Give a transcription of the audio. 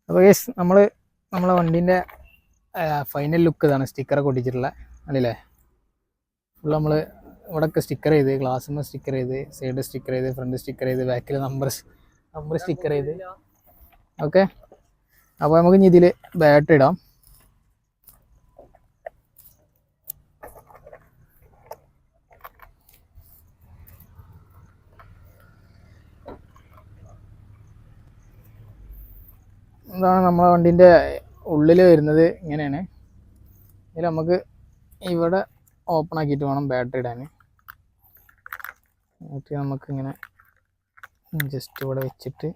അപ്പോൾ ഗൈസ് നമ്മളെ വണ്ടീൻ്റെ ഫൈനൽ ലുക്ക് ഇതാണ്. സ്റ്റിക്കറൊക്കെ ഒട്ടിച്ചിട്ടുള്ള അല്ലേ. ഫുൾ നമ്മൾ ഇവിടെയൊക്കെ സ്റ്റിക്കർ ചെയ്ത്, ഗ്ലാസ്സിൽ സ്റ്റിക്കർ ചെയ്ത്, സൈഡ് സ്റ്റിക്കർ ചെയ്ത്, ഫ്രണ്ട് സ്റ്റിക്കർ ചെയ്ത്, ബാക്കിൽ നമ്പർ സ്റ്റിക്കർ ചെയ്ത്. ഓക്കെ, അപ്പോൾ നമുക്ക് ഇനി ഇതിൽ ബാറ്ററി ഇടാം. ഇതാണ് നമ്മളെ വണ്ടീൻ്റെ ഉള്ളിൽ വരുന്നത്. ഇങ്ങനെയാണ്. ഇതിൽ നമുക്ക് ഇവിടെ ഓപ്പൺ ആക്കിയിട്ട് വേണം ബാറ്ററി ഇടാൻ. എന്നിട്ട് നമുക്കിങ്ങനെ ജസ്റ്റ് ഇവിടെ വെച്ചിട്ട്